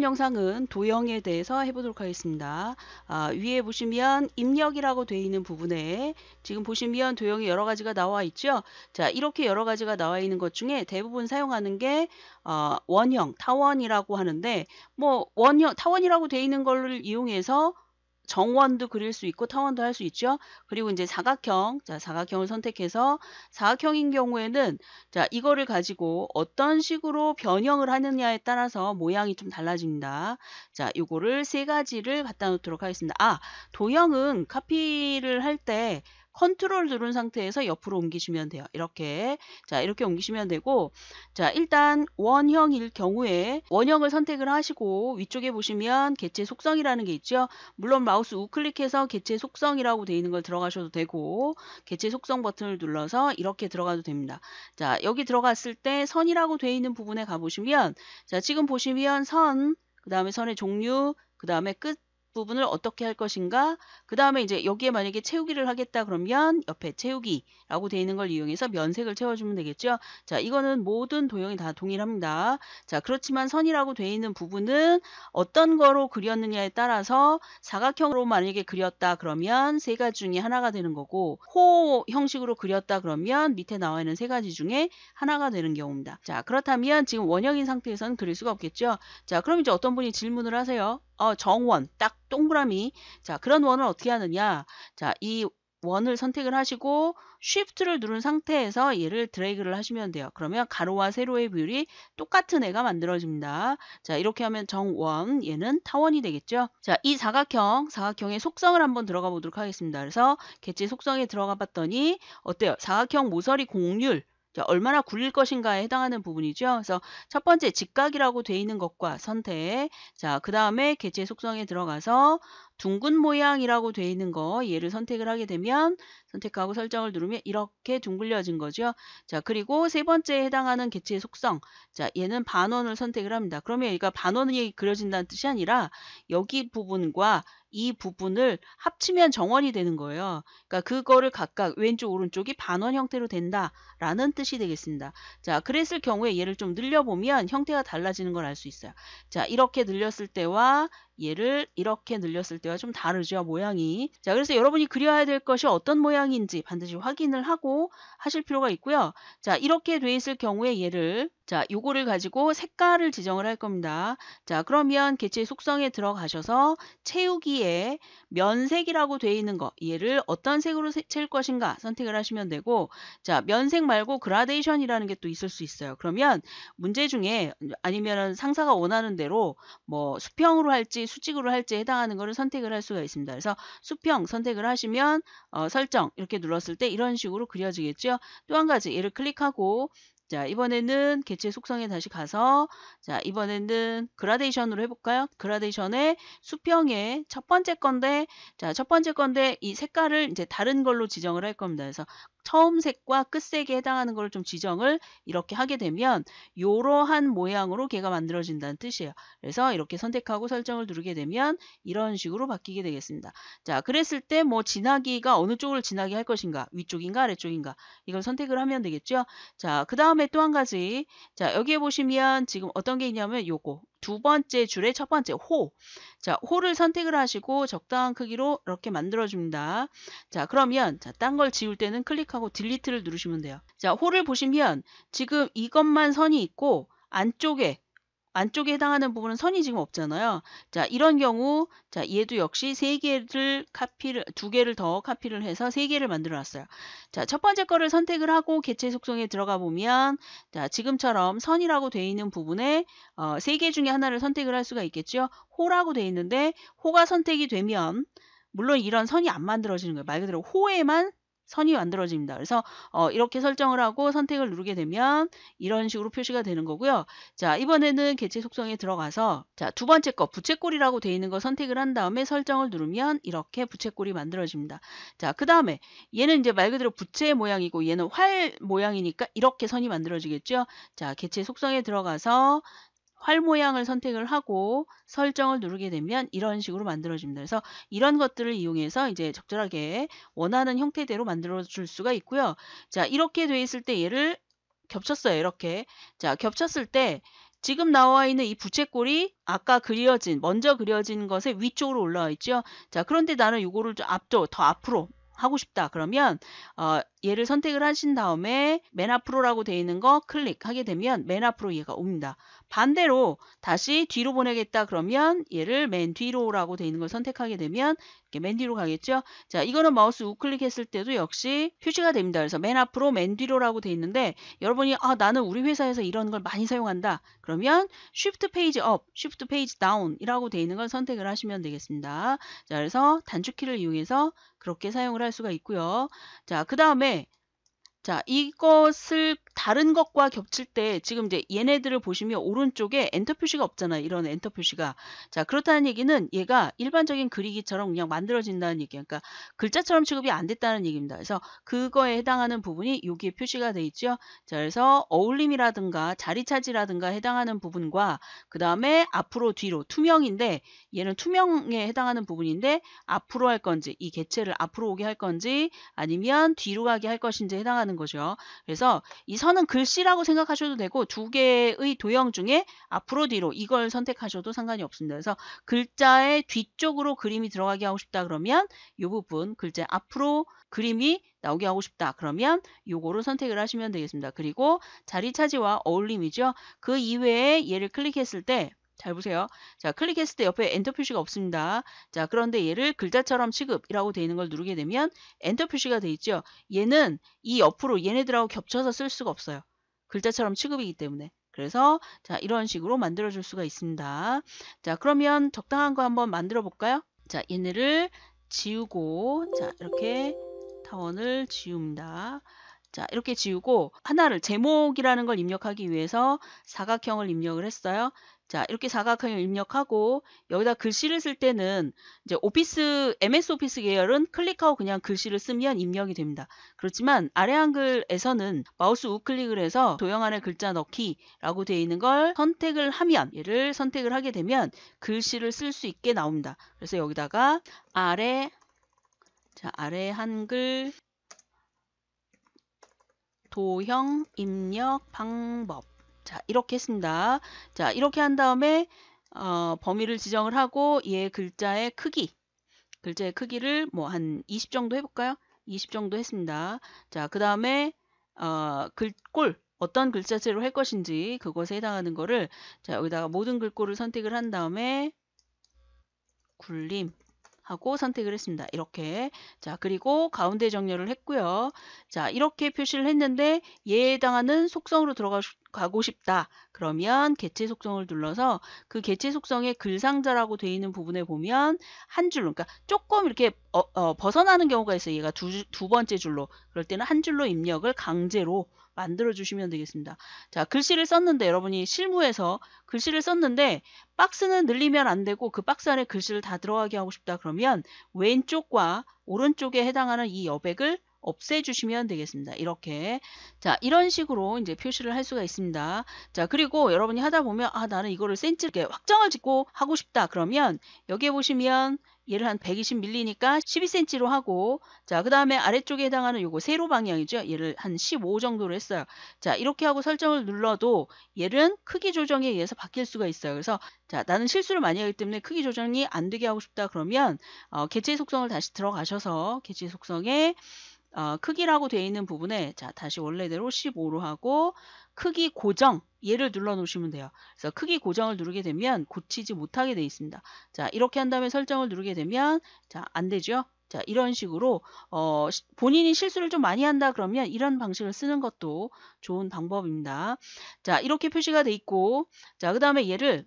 이번 영상은 도형에 대해서 해보도록 하겠습니다. 위에 보시면 입력이라고 되어 있는 부분에 지금 보시면 도형이 여러 가지가 나와 있죠. 자, 이렇게 여러 가지가 나와 있는 것 중에 대부분 사용하는 게 원형, 타원이라고 하는데, 뭐 원형, 타원이라고 되어 있는 걸 이용해서 정원도 그릴 수 있고 타원도 할 수 있죠. 그리고 이제 사각형, 자, 사각형을 선택해서 사각형인 경우에는 자, 이거를 가지고 어떤 식으로 변형을 하느냐에 따라서 모양이 좀 달라집니다. 자, 요거를 세 가지를 갖다 놓도록 하겠습니다. 도형은 카피를 할 때 컨트롤 누른 상태에서 옆으로 옮기시면 돼요. 이렇게. 자, 이렇게 옮기시면 되고, 자, 일단 원형일 경우에 원형을 선택을 하시고 위쪽에 보시면 개체 속성이라는 게 있죠. 물론 마우스 우클릭해서 개체 속성이라고 되어 있는 걸 들어가셔도 되고, 개체 속성 버튼을 눌러서 이렇게 들어가도 됩니다. 자, 여기 들어갔을 때 선이라고 되어 있는 부분에 가보시면, 자, 지금 보시면 선, 그 다음에 선의 종류, 그 다음에 끝 부분을 어떻게 할 것인가, 그 다음에 이제 여기에 만약에 채우기를 하겠다 그러면 옆에 채우기라고 되어 있는 걸 이용해서 면색을 채워주면 되겠죠. 자, 이거는 모든 도형이 다 동일합니다. 자, 그렇지만 선이라고 되어 있는 부분은 어떤 거로 그렸느냐에 따라서 사각형으로 만약에 그렸다 그러면 세 가지 중에 하나가 되는 거고, 호 형식으로 그렸다 그러면 밑에 나와 있는 세 가지 중에 하나가 되는 경우입니다. 자, 그렇다면 지금 원형인 상태에서는 그릴 수가 없겠죠. 자, 그럼 이제 어떤 분이 질문을 하세요. 정원, 딱 동그라미. 자, 그런 원을 어떻게 하느냐. 자, 이 원을 선택을 하시고 Shift를 누른 상태에서 얘를 드래그를 하시면 돼요. 그러면 가로와 세로의 비율이 똑같은 애가 만들어집니다. 자, 이렇게 하면 정원, 얘는 타원이 되겠죠. 자, 이 사각형의 속성을 한번 들어가 보도록 하겠습니다. 그래서 개체 속성에 들어가 봤더니 어때요? 사각형 모서리 곡률. 자, 얼마나 굴릴 것인가에 해당하는 부분이죠. 그래서 첫 번째 직각이라고 되어 있는 것과 선택. 자, 그 다음에 개체 속성에 들어가서 둥근 모양이라고 되어 있는 거 얘를 선택을 하게 되면 선택하고 설정을 누르면 이렇게 둥글려진 거죠. 자, 그리고 세 번째에 해당하는 개체 속성. 자, 얘는 반원을 선택을 합니다. 그러면 얘가 반원이 그려진다는 뜻이 아니라 여기 부분과 이 부분을 합치면 정원이 되는 거예요. 그러니까 그거를 각각 왼쪽 오른쪽이 반원 형태로 된다라는 뜻이 되겠습니다. 자, 그랬을 경우에 얘를 좀 늘려보면 형태가 달라지는 걸 알 수 있어요. 자, 이렇게 늘렸을 때와 얘를 이렇게 늘렸을 때와 좀 다르죠, 모양이. 자, 그래서 여러분이 그려야 될 것이 어떤 모양인지 반드시 확인을 하고 하실 필요가 있고요. 자, 이렇게 돼 있을 경우에 얘를 자, 요거를 가지고 색깔을 지정을 할 겁니다. 자, 그러면 개체 속성에 들어가셔서 채우기에 면색이라고 되어 있는 거, 얘를 어떤 색으로 채울 것인가 선택을 하시면 되고, 자, 면색 말고 그라데이션이라는 게 또 있을 수 있어요. 그러면 문제 중에 아니면 상사가 원하는 대로 뭐 수평으로 할지 수직으로 할지 해당하는 거를 선택을 할 수가 있습니다. 그래서 수평 선택을 하시면 설정 이렇게 눌렀을 때 이런 식으로 그려지겠죠. 또 한 가지 얘를 클릭하고 자, 이번에는 개체 속성에 다시 가서 자, 이번에는 그라데이션으로 해볼까요? 그라데이션의 수평의 첫 번째 건데 자, 첫 번째 건데 이 색깔을 이제 다른 걸로 지정을 할 겁니다. 그래서 처음 색과 끝색에 해당하는 걸 좀 지정을 이렇게 하게 되면 이러한 모양으로 걔가 만들어진다는 뜻이에요. 그래서 이렇게 선택하고 설정을 누르게 되면 이런 식으로 바뀌게 되겠습니다. 자, 그랬을 때 뭐 진하기가 어느 쪽을 진하게 할 것인가, 위쪽인가 아래쪽인가 이걸 선택을 하면 되겠죠. 자, 그 다음에 또 한 가지. 자, 여기에 보시면 지금 어떤 게 있냐면 요거 두 번째 줄의 첫 번째 호. 자, 호를 선택을 하시고 적당한 크기로 이렇게 만들어줍니다. 자, 그러면 자, 딴 걸 지울 때는 클릭하고 딜리트를 누르시면 돼요. 자, 호를 보시면 지금 이것만 선이 있고 안쪽에 해당하는 부분은 선이 지금 없잖아요. 자, 이런 경우, 자, 얘도 역시 두 개를 더 카피를 해서 세 개를 만들어 놨어요. 자, 첫 번째 거를 선택을 하고 개체 속성에 들어가 보면, 자, 지금처럼 선이라고 되어 있는 부분에 세 개 중에 하나를 선택을 할 수가 있겠죠. 호라고 되어 있는데, 호가 선택이 되면, 물론 이런 선이 안 만들어지는 거예요. 말 그대로 호에만 선이 만들어집니다. 그래서 이렇게 설정을 하고 선택을 누르게 되면 이런 식으로 표시가 되는 거고요. 자, 이번에는 개체 속성에 들어가서 자, 두 번째 거 부채꼴이라고 되어 있는 거 선택을 한 다음에 설정을 누르면 이렇게 부채꼴이 만들어집니다. 자, 그 다음에 얘는 이제 말 그대로 부채 모양이고 얘는 활 모양이니까 이렇게 선이 만들어지겠죠. 자, 개체 속성에 들어가서 활 모양을 선택을 하고 설정을 누르게 되면 이런 식으로 만들어집니다. 그래서 이런 것들을 이용해서 이제 적절하게 원하는 형태대로 만들어 줄 수가 있고요. 자, 이렇게 돼 있을 때 얘를 겹쳤어요. 이렇게. 자, 겹쳤을 때 지금 나와 있는 이 부채꼴이 아까 먼저 그려진 것의 위쪽으로 올라와 있죠. 자, 그런데 나는 이거를 좀 더 앞으로 하고 싶다. 그러면 얘를 선택을 하신 다음에 맨 앞으로라고 되어 있는 거 클릭하게 되면 맨 앞으로 얘가 옵니다. 반대로 다시 뒤로 보내겠다. 그러면 얘를 맨 뒤로라고 되어 있는 걸 선택하게 되면 이렇게 맨 뒤로 가겠죠. 자, 이거는 마우스 우클릭했을 때도 역시 표시가 됩니다. 그래서 맨 앞으로 맨 뒤로라고 되어 있는데 여러분이 나는 우리 회사에서 이런 걸 많이 사용한다. 그러면 Shift 페이지 업, Shift 페이지 다운 이라고 되어 있는 걸 선택을 하시면 되겠습니다. 자, 그래서 단축키를 이용해서 그렇게 사용을 할 수가 있고요. 자, 그 다음에 자, 이것을 다른 것과 겹칠 때 지금 이제 얘네들을 보시면 오른쪽에 엔터 표시가 없잖아요. 이런 엔터 표시가. 자, 그렇다는 얘기는 얘가 일반적인 그리기처럼 그냥 만들어진다는 얘기예요. 그러니까 글자처럼 취급이 안 됐다는 얘기입니다. 그래서 그거에 해당하는 부분이 여기에 표시가 돼 있죠. 자, 그래서 어울림이라든가 자리 차지라든가 해당하는 부분과 그 다음에 앞으로 뒤로 투명인데 얘는 투명에 해당하는 부분인데 앞으로 할 건지 이 개체를 앞으로 오게 할 건지 아니면 뒤로 가게 할 것인지 해당하는 거죠. 그래서 이 선은 글씨라고 생각하셔도 되고 두 개의 도형 중에 앞으로 뒤로 이걸 선택하셔도 상관이 없습니다. 그래서 글자의 뒤쪽으로 그림이 들어가게 하고 싶다 그러면 이 부분 글자 앞으로 그림이 나오게 하고 싶다 그러면 요거를 선택을 하시면 되겠습니다. 그리고 자리 차지와 어울림이죠. 그 이외에 얘를 클릭했을 때 잘 보세요. 자, 클릭했을 때 옆에 엔터 표시가 없습니다. 자, 그런데 얘를 글자처럼 취급이라고 되어 있는 걸 누르게 되면 엔터 표시가 되어 있죠. 얘는 이 옆으로 얘네들하고 겹쳐서 쓸 수가 없어요. 글자처럼 취급이기 때문에. 그래서 자, 이런 식으로 만들어 줄 수가 있습니다. 자, 그러면 적당한 거 한번 만들어 볼까요? 자, 얘네를 지우고 자, 이렇게 타원을 지웁니다. 자, 이렇게 지우고 하나를 제목이라는 걸 입력하기 위해서 사각형을 입력을 했어요. 자, 이렇게 사각형을 입력하고 여기다 글씨를 쓸 때는 이제 MS 오피스 계열은 클릭하고 그냥 글씨를 쓰면 입력이 됩니다. 그렇지만 아래 한글에서는 마우스 우클릭을 해서 도형 안에 글자 넣기라고 되어 있는 걸 선택을 하면 얘를 선택을 하게 되면 글씨를 쓸 수 있게 나옵니다. 그래서 여기다가 아래 한글 도형 입력 방법. 자, 이렇게 했습니다. 자, 이렇게 한 다음에 범위를 지정을 하고 얘 글자의 크기를 뭐 한 20 정도 해볼까요? 20 정도 했습니다. 자, 그 다음에 글꼴 어떤 글자체로 할 것인지 그것에 해당하는 거를 자, 여기다가 모든 글꼴을 선택을 한 다음에 굴림 하고 선택을 했습니다. 이렇게. 자, 그리고 가운데 정렬을 했고요. 자, 이렇게 표시를 했는데 얘에 해당하는 속성으로 들어가고 싶다. 그러면 개체 속성을 눌러서 그 개체 속성의 글상자라고 되어 있는 부분에 보면 한 줄로, 그러니까 조금 이렇게 벗어나는 경우가 있어요. 얘가 두 번째 줄로. 그럴 때는 한 줄로 입력을 강제로 만들어 주시면 되겠습니다. 자, 글씨를 썼는데 여러분이 실무에서 글씨를 썼는데 박스는 늘리면 안 되고 그 박스 안에 글씨를 다 들어가게 하고 싶다 그러면 왼쪽과 오른쪽에 해당하는 이 여백을 없애주시면 되겠습니다. 이렇게. 자, 이런 식으로 이제 표시를 할 수가 있습니다. 자, 그리고 여러분이 하다 보면 나는 이거를 센치를 확정을 짓고 하고 싶다 그러면 여기에 보시면 얘를 한 120mm니까 12cm로 하고 자, 그 다음에 아래쪽에 해당하는 요거 세로 방향이죠. 얘를 한 15 정도로 했어요. 자, 이렇게 하고 설정을 눌러도 얘는 크기 조정에 의해서 바뀔 수가 있어요. 그래서 자, 나는 실수를 많이 하기 때문에 크기 조정이 안 되게 하고 싶다 그러면 개체 속성을 다시 들어가셔서 개체 속성에 크기라고 되어 있는 부분에 자, 다시 원래대로 15로 하고 크기 고정 얘를 눌러 놓으시면 돼요. 그래서 크기 고정을 누르게 되면 고치지 못하게 되어 있습니다. 자, 이렇게 한 다음에 설정을 누르게 되면 자, 안 되죠. 자, 이런 식으로 본인이 실수를 좀 많이 한다 그러면 이런 방식을 쓰는 것도 좋은 방법입니다. 자, 이렇게 표시가 돼 있고 자, 그 다음에 얘를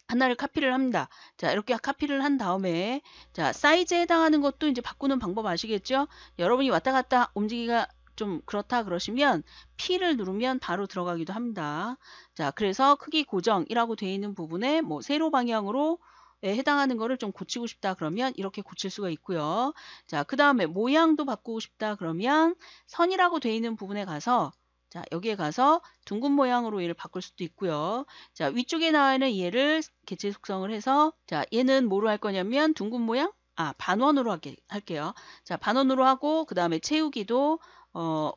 하나를 카피를 합니다. 자, 이렇게 카피를 한 다음에 자, 사이즈에 해당하는 것도 이제 바꾸는 방법 아시겠죠? 여러분이 왔다 갔다 움직이기가 좀 그렇다 그러시면 P를 누르면 바로 들어가기도 합니다. 자, 그래서 크기 고정이라고 되어 있는 부분에 뭐 세로 방향으로 해당하는 거를 좀 고치고 싶다 그러면 이렇게 고칠 수가 있고요. 자, 그 다음에 모양도 바꾸고 싶다 그러면 선이라고 되어 있는 부분에 가서 자, 여기에 가서 둥근 모양으로 얘를 바꿀 수도 있고요. 자, 위쪽에 나와 있는 얘를 개체 속성을 해서 자, 얘는 뭐로 할 거냐면 둥근 모양 반원으로 할게요. 자, 반원으로 하고 그 다음에 채우기도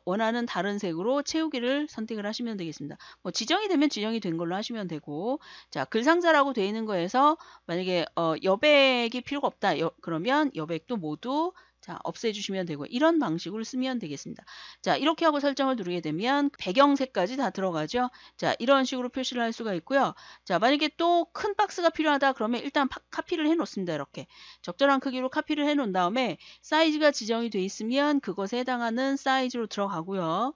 원하는 다른 색으로 채우기를 선택을 하시면 되겠습니다. 뭐 지정이 되면 지정이 된 걸로 하시면 되고, 자, 글상자라고 되어 있는 거에서 만약에 여백이 필요가 없다. 그러면 여백도 모두 자, 없애주시면 되고, 이런 방식으로 쓰면 되겠습니다. 자, 이렇게 하고 설정을 누르게 되면 배경색까지 다 들어가죠. 자, 이런 식으로 표시를 할 수가 있고요. 자, 만약에 또 큰 박스가 필요하다 그러면 일단 카피를 해 놓습니다. 이렇게 적절한 크기로 카피를 해 놓은 다음에 사이즈가 지정이 돼 있으면 그것에 해당하는 사이즈로 들어가고요.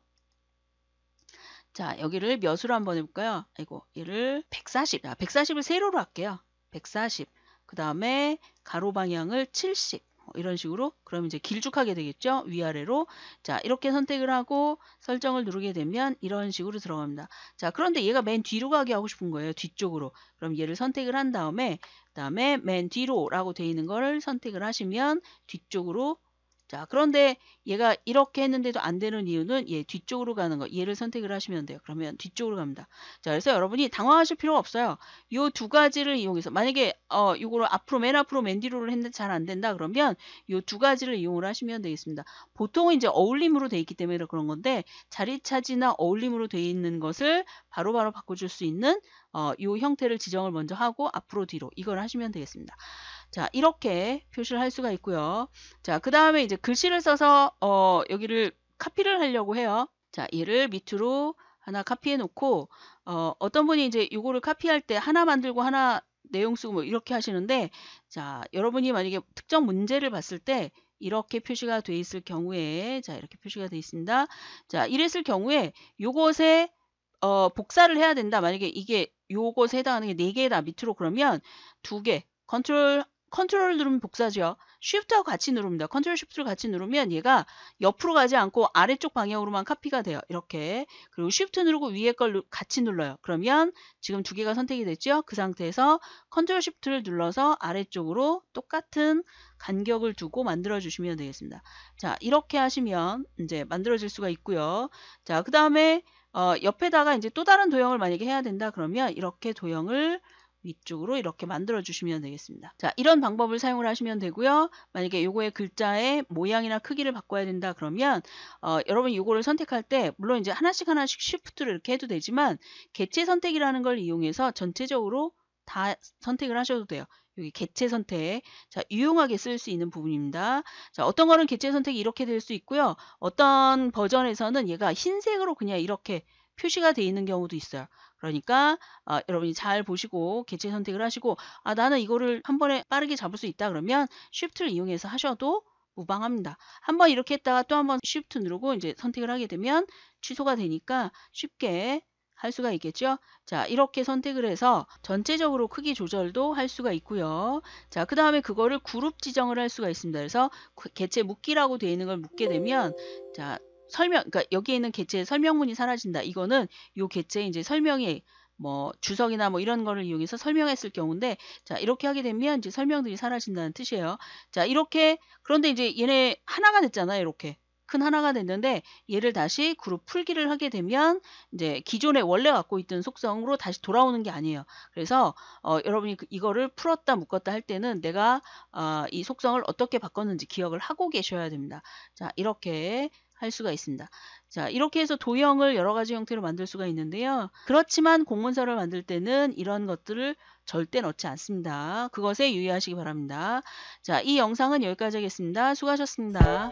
자, 여기를 몇으로 한번 해볼까요? 아이고, 얘를 140. 140을 세로로 할게요. 140. 그 다음에 가로 방향을 70. 이런 식으로 그럼 이제 길쭉하게 되겠죠. 위아래로. 자, 이렇게 선택을 하고 설정을 누르게 되면 이런 식으로 들어갑니다. 자, 그런데 얘가 맨 뒤로 가게 하고 싶은 거예요. 뒤쪽으로. 그럼 얘를 선택을 한 다음에 그다음에 맨 뒤로 라고 되어 있는 거를 선택을 하시면 뒤쪽으로. 자, 그런데 얘가 이렇게 했는데도 안 되는 이유는 얘 뒤쪽으로 가는 거. 얘를 선택을 하시면 돼요. 그러면 뒤쪽으로 갑니다. 자, 그래서 여러분이 당황하실 필요가 없어요. 요 두 가지를 이용해서 만약에 요거를 앞으로 맨 앞으로 맨 뒤로를 했는데 잘 안 된다 그러면 요 두 가지를 이용을 하시면 되겠습니다. 보통은 이제 어울림으로 돼 있기 때문에 그런 건데 자리 차지나 어울림으로 돼 있는 것을 바로바로 바꿔줄 수 있는 요 형태를 지정을 먼저 하고 앞으로 뒤로 이걸 하시면 되겠습니다. 자, 이렇게 표시를 할 수가 있고요. 자, 그 다음에 이제 글씨를 써서 여기를 카피를 하려고 해요. 자, 얘를 밑으로 하나 카피해 놓고 어떤 분이 이제 요거를 카피할 때 하나 만들고 하나 내용 쓰고 뭐 이렇게 하시는데, 자, 여러분이 만약에 특정 문제를 봤을 때 이렇게 표시가 돼 있을 경우에, 자, 이렇게 표시가 돼 있습니다. 자, 이랬을 경우에 요것에 복사를 해야 된다. 만약에 이게 요것에 해당하는 게 4개다 밑으로 그러면 2개 컨트롤 누르면 복사죠. 쉬프트하고 같이 누릅니다. 컨트롤 쉬프트를 같이 누르면 얘가 옆으로 가지 않고 아래쪽 방향으로만 카피가 돼요. 이렇게. 그리고 쉬프트 누르고 위에 걸 같이 눌러요. 그러면 지금 2개가 선택이 됐죠. 그 상태에서 컨트롤 쉬프트를 눌러서 아래쪽으로 똑같은 간격을 두고 만들어 주시면 되겠습니다. 자, 이렇게 하시면 이제 만들어질 수가 있고요. 자, 그 다음에 옆에다가 이제 또 다른 도형을 만약에 해야 된다 그러면 이렇게 도형을 위쪽으로 이렇게 만들어 주시면 되겠습니다. 자, 이런 방법을 사용을 하시면 되고요. 만약에 요거의 글자의 모양이나 크기를 바꿔야 된다 그러면 여러분이 요거를 선택할 때 물론 이제 하나씩 쉬프트를 이렇게 해도 되지만 개체 선택이라는 걸 이용해서 전체적으로 다 선택을 하셔도 돼요. 여기 개체 선택. 자, 유용하게 쓸 수 있는 부분입니다. 자, 어떤 거는 개체 선택이 이렇게 될 수 있고요. 어떤 버전에서는 얘가 흰색으로 그냥 이렇게 표시가 되어 있는 경우도 있어요. 그러니까 여러분이 잘 보시고 개체 선택을 하시고 나는 이거를 한 번에 빠르게 잡을 수 있다 그러면 쉬프트를 이용해서 하셔도 무방합니다. 한번 이렇게 했다가 또 한번 쉬프트 누르고 이제 선택을 하게 되면 취소가 되니까 쉽게 할 수가 있겠죠. 자, 이렇게 선택을 해서 전체적으로 크기 조절도 할 수가 있고요. 자, 그 다음에 그거를 그룹 지정을 할 수가 있습니다. 그래서 개체 묶기라고 되어 있는 걸 묶게 되면 자, 그러니까 여기에 있는 개체의 설명문이 사라진다. 이거는 요 개체의 이제 설명에 뭐 주석이나 뭐 이런 거를 이용해서 설명했을 경우인데, 자, 이렇게 하게 되면 이제 설명들이 사라진다는 뜻이에요. 자, 이렇게, 그런데 이제 얘네 하나가 됐잖아요. 이렇게. 큰 하나가 됐는데 얘를 다시 그룹 풀기를 하게 되면 이제 기존에 원래 갖고 있던 속성으로 다시 돌아오는 게 아니에요. 그래서 여러분이 이거를 풀었다 묶었다 할 때는 내가 이 속성을 어떻게 바꿨는지 기억을 하고 계셔야 됩니다. 자, 이렇게 할 수가 있습니다. 자, 이렇게 해서 도형을 여러 가지 형태로 만들 수가 있는데요. 그렇지만 공문서를 만들 때는 이런 것들을 절대 넣지 않습니다. 그것에 유의하시기 바랍니다. 자, 이 영상은 여기까지 하겠습니다. 수고하셨습니다.